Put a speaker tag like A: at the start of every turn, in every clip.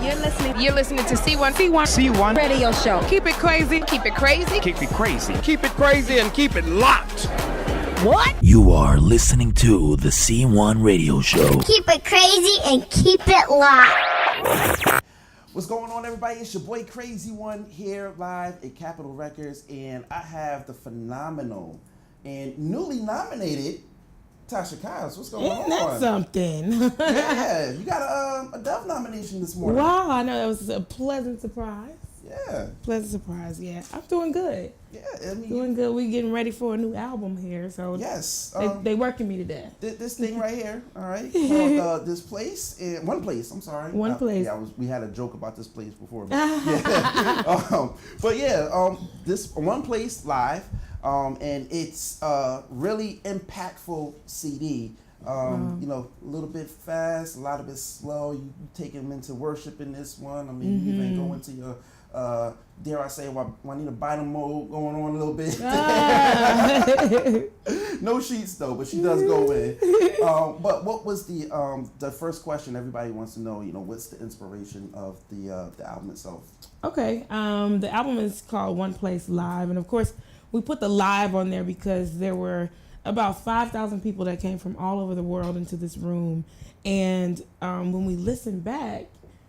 A: You're listening to C1
B: Radio Show.
A: Keep it crazy. Keep it crazy.
C: Keep it crazy. Keep it crazy and keep it locked.
B: What?
D: You are listening to the C1 Radio Show.
E: Keep it crazy and keep it locked.
F: What's going on, everybody? It's your boy Crazy One here live at Capitol Records, and I have the phenomenal and newly nominated Tasha Cobbs. What's going on?
G: Isn't that something?
F: Yeah, you got a Dove nomination this morning.
G: Wow, I know that was a pleasant surprise.
F: Yeah.
G: Pleasant surprise, yeah. I'm doing good.
F: Yeah, I mean,
G: doing good. We getting ready for a new album here, so
F: yes,
G: they working me to death.
F: This thing right here, all right, called This Place, and One Place. I'm sorry,
G: One Place.
F: Yeah, we had a joke about this place before, but yeah. But yeah, this One Place live, and it's a really impactful CD. You know, a little bit fast, a lot of it slow. You take them into worship in this one. I mean, you even go into your dare I say, Juanita Bynum mode going on a little bit. No sheets though, but she does go in. But what was the first question everybody wants to know? You know, what's the inspiration of the album itself?
G: Okay, the album is called One Place Live, and of course we put the live on there because there were about 5,000 people that came from all over the world into this room, and when we listen back,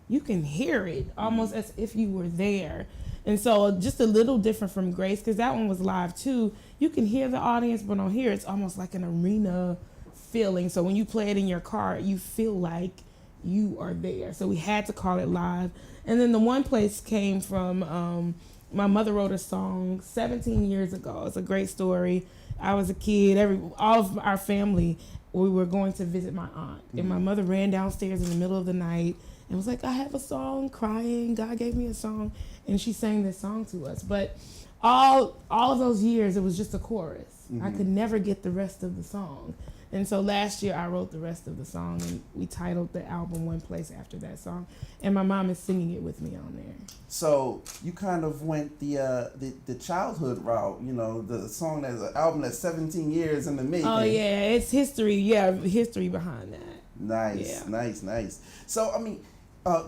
G: you can hear it almost as if you were there. And so just a little different from Grace, because that one was live too. You can hear the audience, but on here it's almost like an arena feeling. So when you play it in your car, you feel like you are there. So we had to call it live. And then the One Place came from, my mother wrote a song 17 years ago. It's a great story. I was a kid, all of our family, we were going to visit my aunt. And my mother ran downstairs in the middle of the night and was like, I have a song, crying. God gave me a song. And she sang this song to us. But all of those years, it was just a chorus. I could never get the rest of the song. And so last year, I wrote the rest of the song, and we titled the album One Place after that song. And my mom is singing it with me on there.
F: So you kind of went the childhood route, you know, the song that's an album that's 17 years in the making.
G: Oh, yeah, it's history. Yeah, history behind that.
F: Nice, yeah. Nice. So, I mean,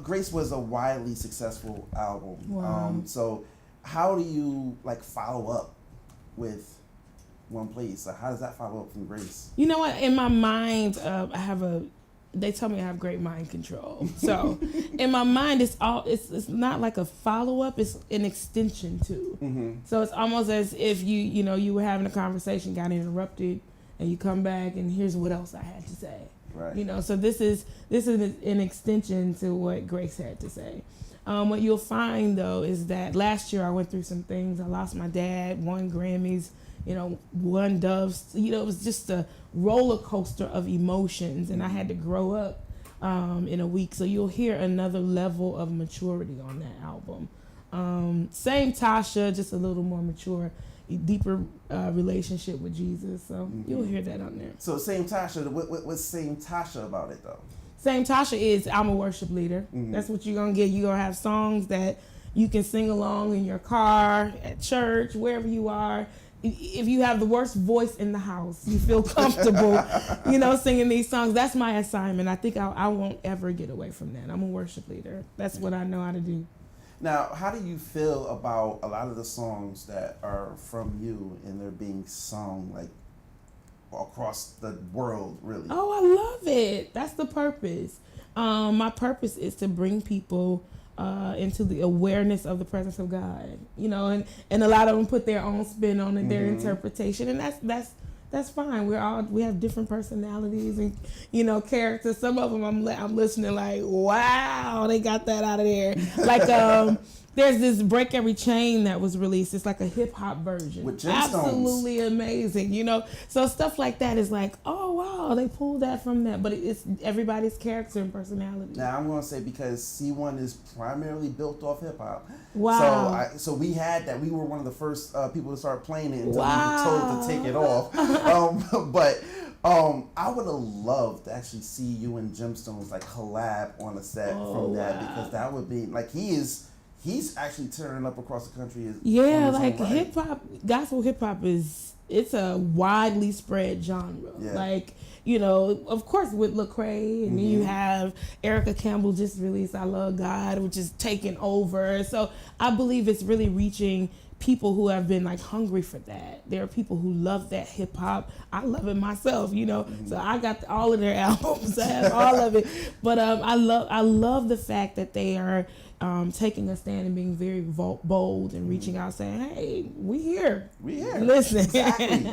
F: Grace was a widely successful album.
G: Wow.
F: So how do you follow up with One Place? How does that follow up from Grace?
G: You know what? In my mind, they tell me I have great mind control. So in my mind, it's not like a follow up. It's an extension too. Mm-hmm. So it's almost as if you were having a conversation, got interrupted, and you come back, and here's what else I had to say. Right. So this is an extension to what Grace had to say. What you'll find though is that last year I went through some things. I lost my dad, won Grammys, won Doves. It was just a roller coaster of emotions, and I had to grow up in a week. So you'll hear another level of maturity on that album. Same Tasha, just a little more mature, deeper relationship with Jesus. So you'll hear that on there.
F: So same Tasha, what's same Tasha about it though?
G: Same Tasha is I'm a worship leader. That's what you're going to get. You're going to have songs that you can sing along in your car, at church, wherever you are. If you have the worst voice in the house, you feel comfortable, singing these songs. That's my assignment. I think I won't ever get away from that. I'm a worship leader. That's what I know how to do.
F: Now, how do you feel about a lot of the songs that are from you and they're being sung across the world, really?
G: Oh, I love it. That's the purpose. My purpose is to bring people into the awareness of the presence of God, and a lot of them put their own spin on it, their interpretation, and that's fine. We have different personalities and characters. Some of them I'm listening like, wow, they got that out of there. There's this Break Every Chain that was released. It's like a hip hop version.
F: With gemstones.
G: Absolutely amazing, So stuff like that is like, oh wow, they pulled that from that. But it's everybody's character and personality.
F: Now I'm gonna say, because C1 is primarily built off hip hop.
G: Wow.
F: So we had that. We were one of the first people to start playing it until we were told to take it off. But I would have loved to actually see you and Gemstones collab on a set from that, because that would be he's actually turning up across the country.
G: Hip hop, gospel hip hop is it's a widely spread genre.
F: Yeah.
G: Like, you know, of course with Lecrae, and then you have Erica Campbell just released I Love God, which is taking over. So I believe it's really reaching people who have been like hungry for that. There are people who love that hip hop. I love it myself, you know. So I got all of their albums. I have all of it. But I love the fact that they are taking a stand and being very bold and reaching out, saying, "Hey, we here.
F: We here.
G: Listen."
F: Exactly.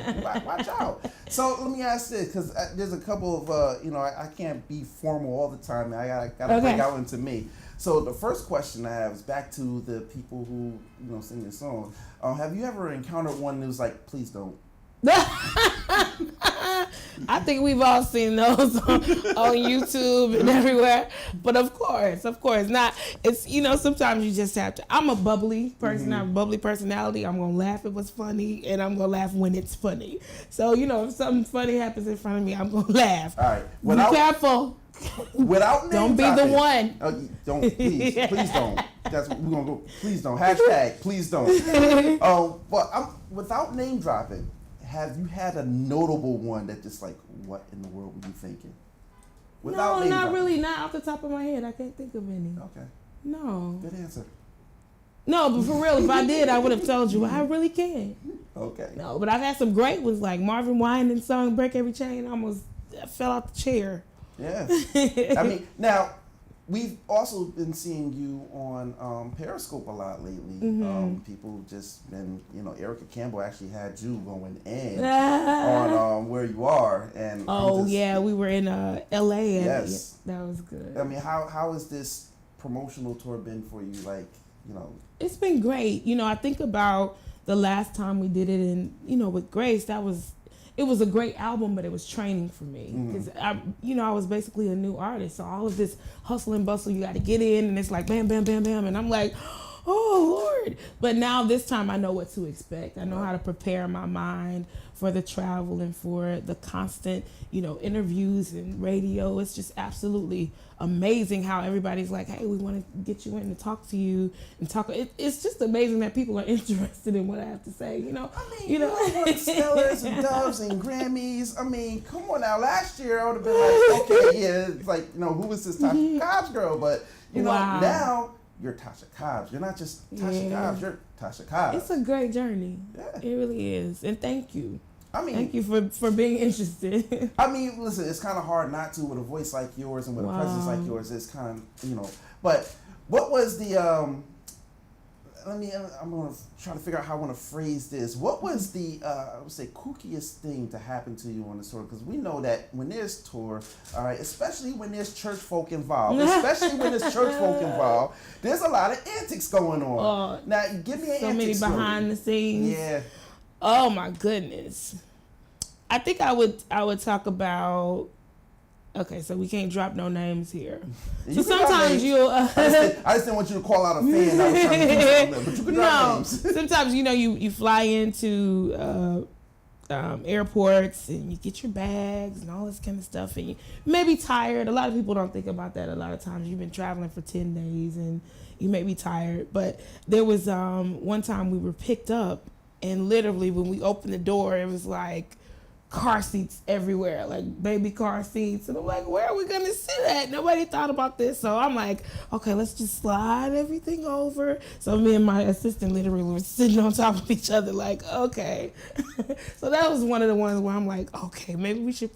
F: Watch out. So let me ask this, because there's a couple of you know, I can't be formal all the time. I gotta break out into me. So the first question I have is back to the people who, you know, sing this song. Have you ever encountered one that was like, "Please don't"?
G: I think we've all seen those on YouTube and everywhere. But of course, not. It's, you know, sometimes you just have to. I'm a bubbly person. I have a bubbly personality. I'm gonna laugh if it's funny, and I'm gonna laugh when it's funny. So, you know, if something funny happens in front of me, I'm gonna laugh.
F: All right.
G: Be careful.
F: Without name
G: don't be
F: dropping.
G: the one.
F: Don't please don't. That's what we're gonna go. Please don't. Hashtag please don't. But without name dropping, have you had a notable one that just like, what in the world were you thinking? Without name
G: not
F: dropping.
G: really. Not off the top of my head. I can't think of any.
F: Okay.
G: No.
F: Good answer.
G: No, but for real, if I did, I would have told you. I really can't.
F: Okay.
G: No, but I've had some great ones, like Marvin Winans' song "Break Every Chain." I almost fell out the chair.
F: Yeah. I mean, now, we've also been seeing you on Periscope a lot lately. People just been, you know, Erica Campbell actually had you going in on where you are. And
G: we were in L.A.
F: Yes.
G: That was good.
F: I mean, how has this promotional tour been for you? Like, you know.
G: It's been great. You know, I think about the last time we did it you know, with Grace, it was a great album, but it was training for me because I was basically a new artist. So all of this hustle and bustle, you got to get in, and it's like bam, bam, bam, bam, and I'm like, oh Lord. But now this time I know what to expect. I know how to prepare my mind for the travel and for the constant, you know, interviews and radio. It's just absolutely amazing how everybody's like, hey, we want to get you in to talk to you and talk. It's just amazing that people are interested in what I have to say, you know.
F: I mean, you know, Stellars and Doves and Grammys. I mean, come on now. Last year I would have been like, okay, yeah, it's like, you know, who was this Tasha Cobbs girl? But, you know, now you're Tasha Cobbs. You're not just Tasha Cobbs. You're Tasha Cobbs.
G: It's a great journey.
F: Yeah.
G: It really is. And thank you.
F: I mean,
G: thank you for being interested.
F: I mean, listen, it's kind of hard not to with a voice like yours and with a presence like yours. It's kind of, you know. But what was the? I'm gonna try to figure out how I want to phrase this. What was the I would say kookiest thing to happen to you on the tour? Because we know that when there's tour, all right, especially when there's church folk involved, there's a lot of antics going on. Now, give me an
G: so
F: antic
G: many
F: story.
G: behind the scenes.
F: Yeah.
G: Oh my goodness. I think I would talk about. Okay, so we can't drop no names here. So sometimes you'll.
F: I just didn't want you to call out a fan. I was trying to do something, but you can drop names.
G: Sometimes you fly into airports and you get your bags and all this kind of stuff, and you may be tired. A lot of people don't think about that. A lot of times you've been traveling for 10 days and you may be tired. But there was one time we were picked up, and literally when we opened the door, it was like car seats everywhere, like baby car seats. And I'm like, where are we gonna sit at? Nobody thought about this. So I'm like, okay, let's just slide everything over. So me and my assistant literally were sitting on top of each other like, okay. So that was one of the ones where I'm like, okay, maybe we should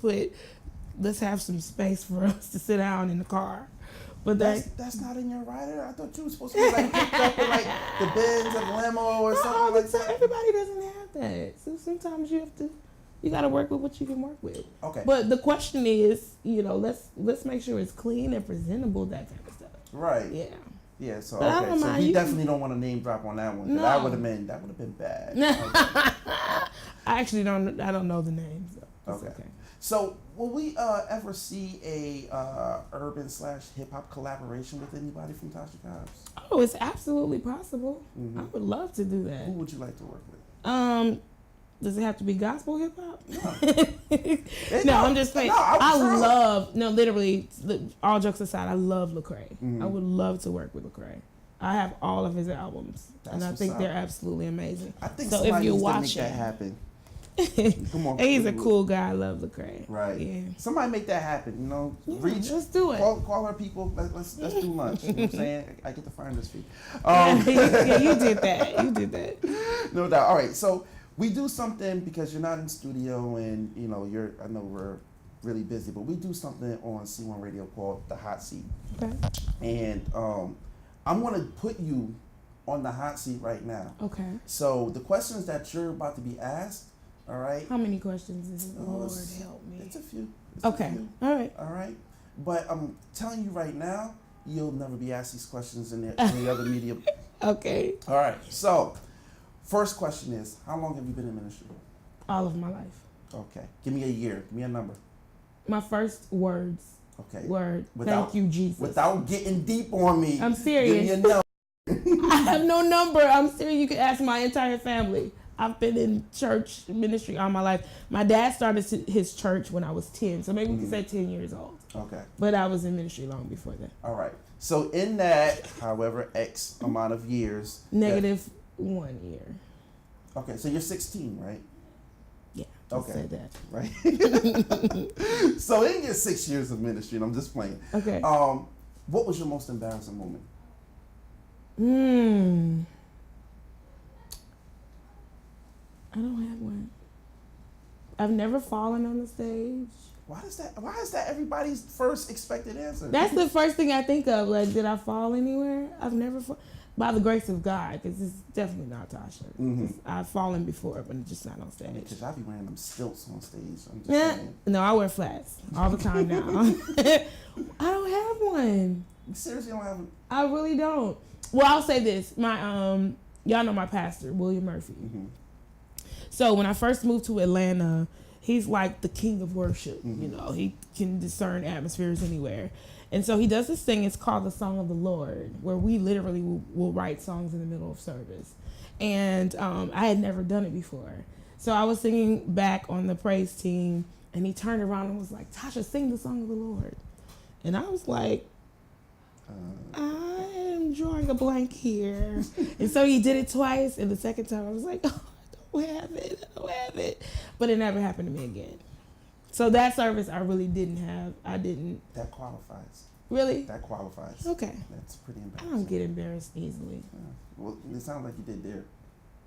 G: let's have some space for us to sit down in the car. But
F: that's not in your rider. I thought you were supposed to be like picked up in like the Benz or the limo or something like that.
G: Everybody doesn't have that. So sometimes you got to work with what you can work with.
F: Okay.
G: But the question is, you know, let's make sure it's clean and presentable, that kind of stuff.
F: Right.
G: Yeah.
F: Yeah. So
G: but
F: okay. So we definitely don't want to name drop on that one.
G: No.
F: That would have been bad.
G: I actually don't know the names. So
F: okay. So will we ever see a urban/hip hop collaboration with anybody from Tasha Cobbs?
G: Oh, it's absolutely possible. I would love to do that.
F: Who would you like to work with?
G: Does it have to be gospel hip hop?
F: No,
G: I'm just saying. Literally, all jokes aside, I love Lecrae. I would love to work with Lecrae. I have all of his albums, and I think they're absolutely amazing.
F: I think
G: so.
F: Somebody
G: If you
F: needs to
G: watch
F: make that happen. Come on.
G: He's a cool guy. I love Lecrae.
F: Right.
G: Yeah.
F: Somebody make that happen. You know, reach.
G: Let's do it.
F: Call her people. Let's do lunch. You know what I'm saying? I get the finder's fee.
G: Yeah, you did that. You did that.
F: No doubt. All right. So we do something because you're not in studio, and you know I know we're really busy, but we do something on C1 Radio called the Hot Seat.
G: Okay.
F: And I'm gonna put you on the hot seat right now.
G: Okay.
F: So the questions that you're about to be asked, all right?
G: How many questions is it? Lord help me.
F: It's a few.
G: Okay. All right.
F: All right. But I'm telling you right now, you'll never be asked these questions in any other medium.
G: Okay.
F: All right. So, first question is, how long have you been in ministry?
G: All of my life.
F: Okay. Give me a year. Give me a number.
G: My first words.
F: Okay.
G: Word. Thank you, Jesus.
F: Without getting deep on me.
G: I'm serious.
F: Give me a number.
G: I have no number. I'm serious. You can ask my entire family. I've been in church ministry all my life. My dad started his church when I was 10, so maybe we can say 10 years old.
F: Okay.
G: But I was in ministry long before that.
F: All right. So in that, however, X amount of years.
G: Negative 1 year.
F: Okay, so you're 16, right?
G: Yeah.
F: Okay.
G: Said that.
F: Right. So in your 6 years of ministry, and I'm just playing.
G: Okay.
F: What was your most embarrassing moment?
G: I don't have one. I've never fallen on the stage.
F: Why is that everybody's first expected answer?
G: That's the first thing I think of. Like, did I fall anywhere? I've never by the grace of God, because it's definitely not Tasha.
F: Mm-hmm.
G: I've fallen before, but just not on stage.
F: Because I be wearing them stilts on stage. I'm just saying.
G: No, I wear flats all the time now. I don't have one.
F: You seriously don't have one?
G: I really don't. Well, I'll say this. My y'all know my pastor, William Murphy.
F: Mm-hmm.
G: So when I first moved to Atlanta, he's like the king of worship.
F: Mm-hmm.
G: You know, he can discern atmospheres anywhere. And so he does this thing, it's called the Song of the Lord, where we literally will write songs in the middle of service. And I had never done it before. So I was singing back on the praise team, and he turned around and was like, Tasha, sing the Song of the Lord. And I was like, I am drawing a blank here. And so he did it twice, and the second time I was like, oh, I don't have it. But it never happened to me again. So that service I really didn't have. I didn't.
F: That qualifies.
G: Really?
F: That qualifies.
G: Okay.
F: That's pretty
G: I
F: embarrassing.
G: don't get embarrassed easily.
F: Yeah. Well, it sounds like you did there.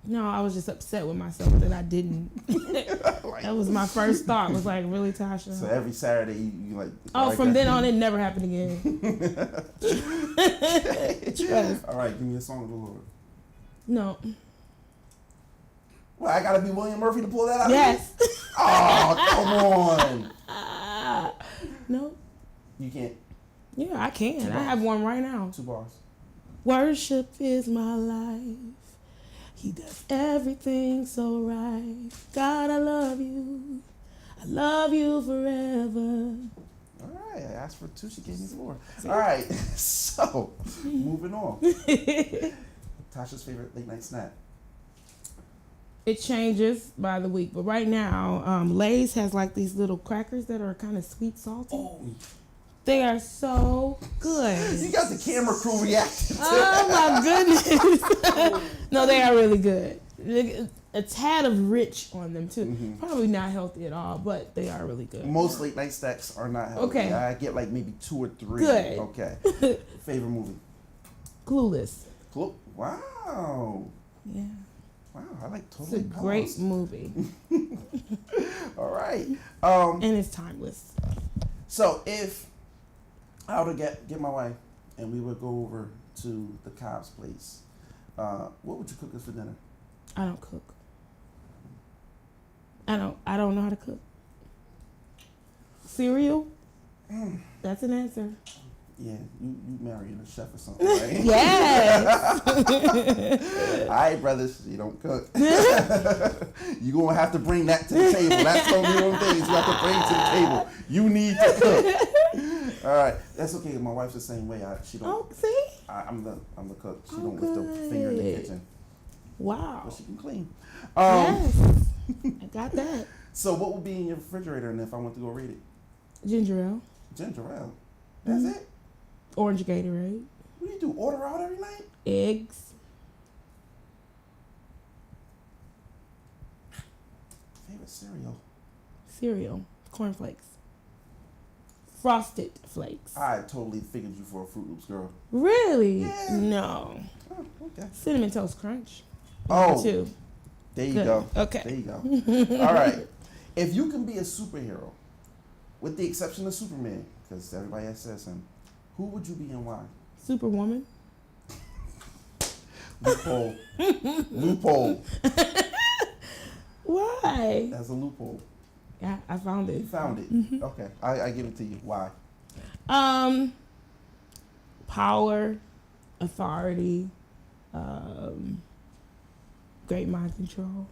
G: No, I was just upset with myself that I didn't. That was my first thought. Was like, really, Tasha?
F: So every Saturday you like.
G: Oh,
F: like
G: from
F: that.
G: then on, it never happened again. Trust.
F: All right, give me a song of the Lord.
G: No.
F: Well, I gotta be William Murphy to pull that out.
G: Yes.
F: Oh, come on.
G: No.
F: You can't.
G: Yeah, I can. I have one right now.
F: 2 bars.
G: Worship is my life. He does everything so right. God, I love you. I love you forever.
F: All right, I asked for 2. She gave me 4. All right, so moving on. Tasha's favorite late night snack.
G: It changes by the week, but right now, Lay's has like these little crackers that are kind of sweet salty.
F: Oh,
G: They are so good.
F: you got the camera crew reacting.
G: Oh my goodness. No, they are really good. A tad of rich on them too.
F: Mm-hmm.
G: Probably not healthy at all, but they are really good.
F: Most late night snacks are not healthy.
G: Okay.
F: I get like maybe 2 or 3.
G: Good.
F: Okay. Favorite movie?
G: Clueless.
F: Cool. Wow.
G: Yeah.
F: Wow, I like
G: It's
F: Totally
G: a great
F: Paused.
G: movie.
F: All right.
G: And it's timeless.
F: So if I were to get my wife and we would go over to the Cobbs place, what would you cook us for dinner?
G: I don't cook. I don't know how to cook. Cereal? That's an answer.
F: Yeah, you marrying a chef or something, right?
G: Yes.
F: All right, brothers, you don't cook. You're going to have to bring that to the table. That's going to be one of the things you have to bring to the table. You need to cook. All right, that's okay. My wife's the same way. She don't.
G: Oh, see?
F: I'm the cook. She
G: Oh,
F: don't lift her finger in the
G: good.
F: kitchen,
G: Wow.
F: but she can clean.
G: Yes. I got that.
F: So what would be in your refrigerator, and if I went to go read it?
G: Ginger ale.
F: Ginger ale. That's it.
G: Orange Gatorade.
F: What do you do? Order out every night?
G: Eggs.
F: Favorite
G: cereal, cornflakes, Frosted Flakes.
F: I totally figured you for a Fruit Loops girl.
G: Really?
F: Yeah.
G: No.
F: Oh, okay.
G: Cinnamon Toast Crunch.
F: Oh,
G: Two.
F: there you
G: Good.
F: go.
G: Okay.
F: There you go. All right. If you can be a superhero, with the exception of Superman, because everybody else says him, who would you be and why?
G: Superwoman.
F: Loophole. Loophole.
G: Why?
F: That's a loophole.
G: Yeah, I found it.
F: You found it. Okay. I give it to you. Why?
G: Power, authority, great mind control,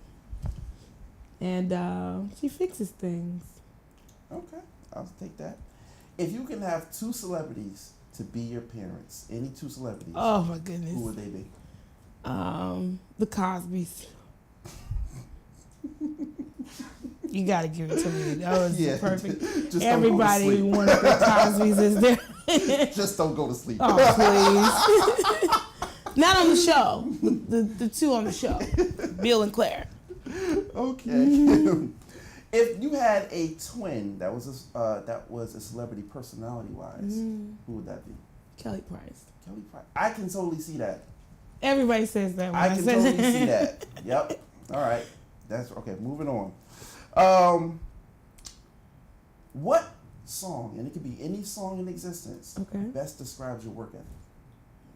G: and she fixes things.
F: Okay. I'll take that. If you can have two celebrities to be your parents, any two celebrities,
G: Oh my goodness.
F: who would they be?
G: The Cosbys. You gotta give it to me. That was perfect.
F: Just don't go to
G: Everybody
F: sleep.
G: wanted the Cosbys as their.
F: Just don't go to sleep.
G: Oh please. Not on the show. The two on the show, Bill and Claire.
F: Okay. If you had a twin that was a celebrity personality wise, who would that be?
G: Kelly Price.
F: Kelly Price. I can totally see that.
G: Everybody says that. When
F: I can
G: say
F: totally see that. Yep. All right. That's okay. Moving on. What song, and it could be any song in existence,
G: Okay.
F: best describes your work ethic?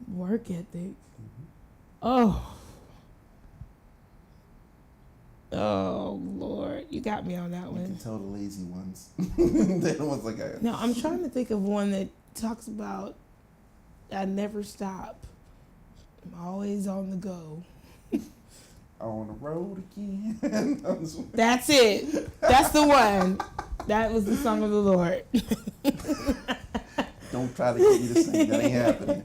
G: Work ethic. Oh. Oh Lord, you got me on that
F: You
G: one.
F: can tell the lazy ones. They're the ones like I.
G: No, I'm trying to think of one that talks about I never stop. I'm always on the go.
F: On the road again.
G: That's it. That's the one. That was the song of the Lord.
F: Don't try to get me to sing. That ain't happening.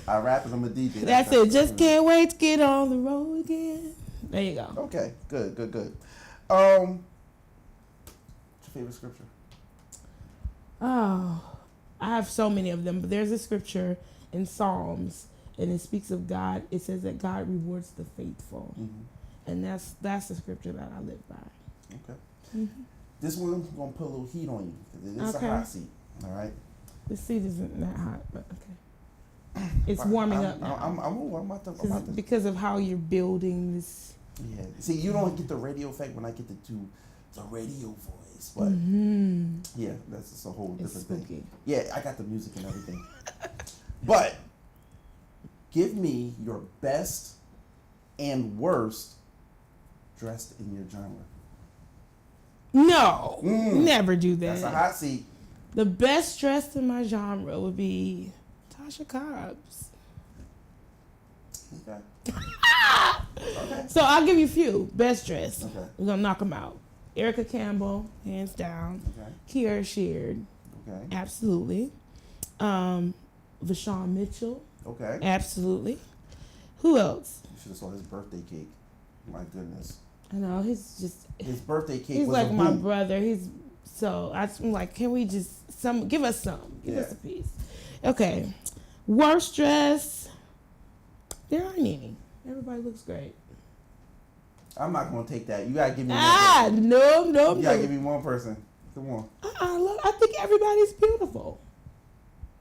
F: I rap and I'm a DJ.
G: That's it. Just can't wait to get on the road again. There you go.
F: Okay. Good. What's your favorite scripture?
G: Oh, I have so many of them, but there's a scripture in Psalms, and it speaks of God. It says that God rewards the faithful, and that's the scripture that I live by.
F: Okay. This one I'm gonna put a little heat on you because it is
G: Okay.
F: a hot seat. All right.
G: The seat isn't that hot, but okay. It's warming up now.
F: I'm about to.
G: Because of how you're building this.
F: Yeah. See, you don't get the radio effect when I get to do the radio voice, but yeah, that's just a whole
G: It's
F: different
G: spooky.
F: thing. Yeah, I got the music and everything. But give me your best and worst dressed in your genre.
G: No, never do that.
F: That's a hot seat.
G: The best dressed in my genre would be Tasha Cobbs.
F: Okay.
G: So I'll give you a few. Best dressed.
F: Okay.
G: We're going to knock them out. Erica Campbell, hands down.
F: Okay.
G: Kiara Sheard,
F: Okay.
G: absolutely. Vashawn Mitchell,
F: Okay.
G: absolutely. Who else?
F: You should have saw his birthday cake. My goodness.
G: I know, he's just,
F: His birthday cake
G: he's
F: was
G: like
F: a
G: my
F: boom.
G: brother. I'm like, can we just, give us some. Give us
F: Yeah.
G: a piece. Okay. Worst dress. There aren't any. Everybody looks great.
F: I'm not gonna take that. You gotta give me one
G: No.
F: person. You gotta give me one person. Come on.
G: I think everybody's beautiful.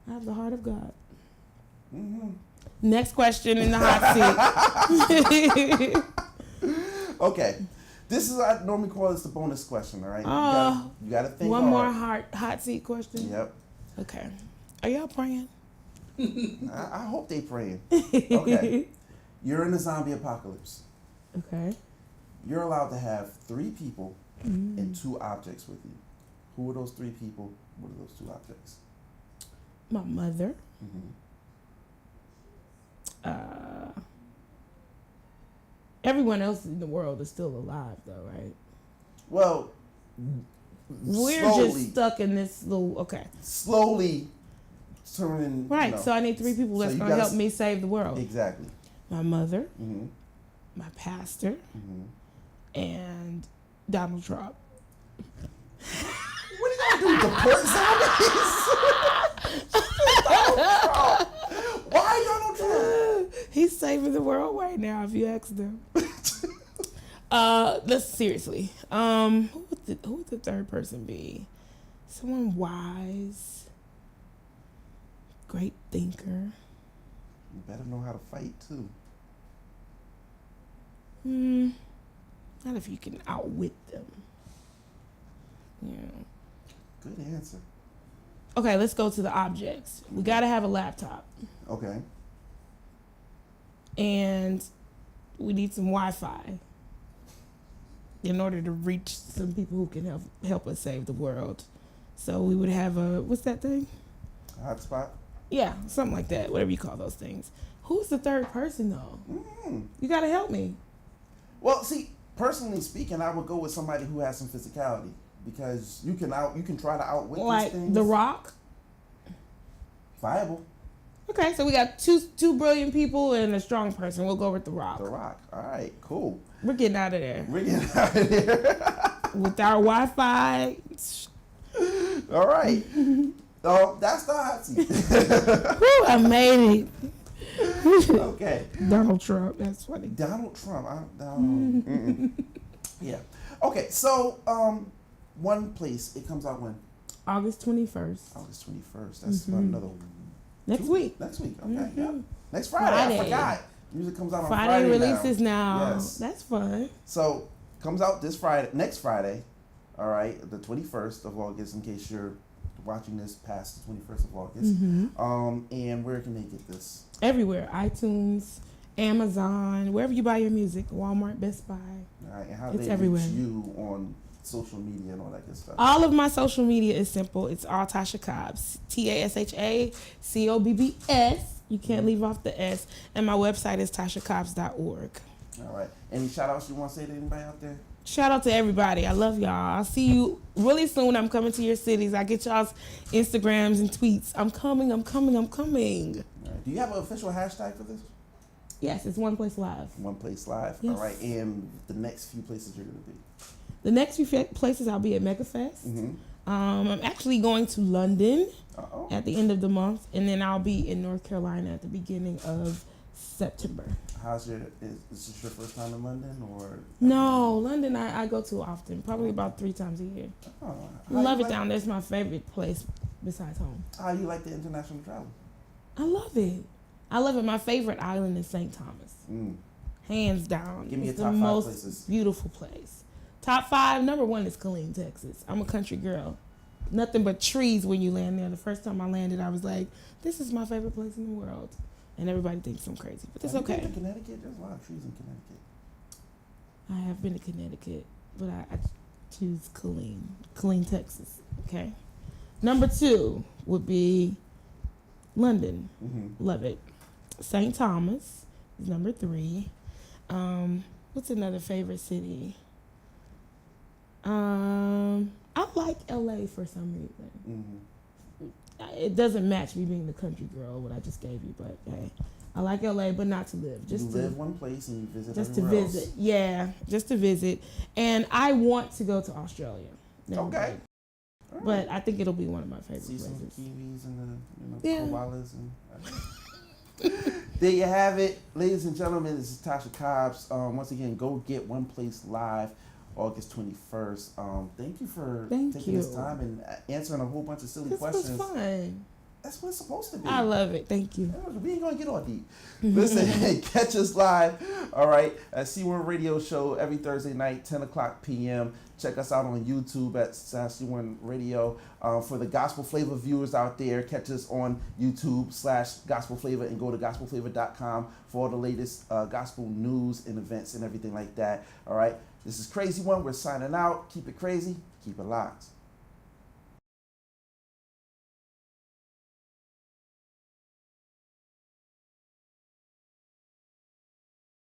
G: I have the heart of God. Next question in the hot seat.
F: Okay. This is I normally call this the bonus question, all right? You gotta think
G: One more
F: hard.
G: hot seat question.
F: Yep.
G: Okay. Are y'all praying?
F: I hope they praying. Okay. You're in a zombie apocalypse.
G: Okay.
F: You're allowed to have 3 people and 2 objects with you. Who are those 3 people? What are those 2 objects?
G: My mother. Everyone else in the world is still alive, though, right?
F: Well,
G: We're
F: slowly,
G: just stuck in this little. Okay.
F: slowly turning.
G: Right.
F: You know,
G: So I need 3 people
F: so
G: that's
F: you
G: going to
F: gotta
G: help me save the world.
F: Exactly.
G: My mother,
F: Mm-hmm.
G: my pastor, and Donald Trump.
F: What are you gonna do? Deport zombies? Why Donald Trump?
G: He's saving the world right now, if you ask them. Let's seriously. Who would the third person be? Someone wise, great thinker.
F: You better know how to fight too.
G: Not if you can outwit them. Yeah.
F: Good answer.
G: Okay, let's go to the objects. We gotta have a laptop.
F: Okay.
G: And we need some Wi-Fi in order to reach some people who can help us save the world. So we would have what's that thing?
F: Hotspot.
G: Yeah, something like that. Whatever you call those things. Who's the third person though? You gotta help me.
F: Well, see, personally speaking, I would go with somebody who has some physicality because you can try to outwit
G: Like
F: these things.
G: The Rock.
F: Viable.
G: Okay, so we got two brilliant people and a strong person. We'll go with The Rock.
F: The Rock. All right, cool.
G: We're getting out of there.
F: We're getting out of here.
G: With our Wi-Fi.
F: All right. That's the hot seat.
G: Woo, I made it.
F: Okay.
G: Donald Trump. That's funny.
F: Donald Trump. Yeah. Okay. So, one place it comes out when?
G: August 21st.
F: August 21st. That's about another
G: Next week.
F: Next week. Okay. Yeah. Next Friday. I forgot. Music comes out on Friday.
G: Friday releases now.
F: Yes.
G: That's fun.
F: So comes out this Friday. Next Friday. All right, the 21st of August. In case you're watching this past the 21st of August. And where can they get this?
G: Everywhere. iTunes, Amazon, wherever you buy your music. Walmart, Best Buy.
F: All right, and how
G: It's
F: they
G: everywhere.
F: reach you on social media and all that good stuff?
G: All of my social media is simple. It's all Tasha Cobbs. TashaCobbs. You can't leave off the S. And my website is tashacobbs.org.
F: All right. Any shout outs you want to say to anybody out there?
G: Shout out to everybody. I love y'all. I'll see you really soon. I'm coming to your cities. I get y'all's Instagrams and tweets. I'm coming.
F: All right. Do you have an official hashtag for this?
G: Yes, it's One Place Live.
F: One Place Live.
G: Yes.
F: All right. And the next few places you're going to be?
G: The next few places I'll be at MegaFest. I'm actually going to London at the end of the month, and then I'll be in North Carolina at the beginning of September.
F: Is this your first time in London or?
G: No, London I go to often, probably about 3 times a year. Love it down there. It's my favorite place besides home.
F: How you like the international travel?
G: I love it. My favorite island is St. Thomas. Hands down.
F: Give me
G: it's
F: your top
G: the
F: 5
G: most
F: places.
G: Beautiful place. Top 5, number 1 is Killeen, Texas. I'm a country girl. Nothing but trees when you land there. The first time I landed, I was like, this is my favorite place in the world. And everybody thinks I'm crazy, but it's okay.
F: Have you been to Connecticut? There's a lot of trees in Connecticut.
G: I have been to Connecticut, but I choose Killeen, Texas. Okay. Number 2 would be London. Love it. St. Thomas is number 3. What's another favorite city? I like LA for some reason. It doesn't match me being the country girl, what I just gave you, but hey, I like LA, but not to live.
F: You live one place and you visit
G: just to
F: everywhere
G: visit.
F: else.
G: Yeah, just to visit. And I want to go to Australia.
F: Okay.
G: But I think it'll be one of my favorite
F: See
G: places.
F: some kiwis and
G: Yeah.
F: koalas and. There you have it, ladies and gentlemen. This is Tasha Cobbs. Once again, go get One Place Live, August 21st. Thank you for taking this time and answering a whole bunch of silly questions.
G: This was fun.
F: That's what it's supposed to be.
G: I love it. Thank you.
F: We ain't gonna get all deep. Listen, catch us live, all right, at C1 Radio Show every Thursday night, 10 o'clock p.m. Check us out on YouTube at C1 Radio. For the Gospel Flavor viewers out there, catch us on YouTube/Gospel Flavor and go to gospelflavor.com for all the latest gospel news and events and everything like that. All right, this is Crazy One. We're signing out. Keep it crazy. Keep it locked.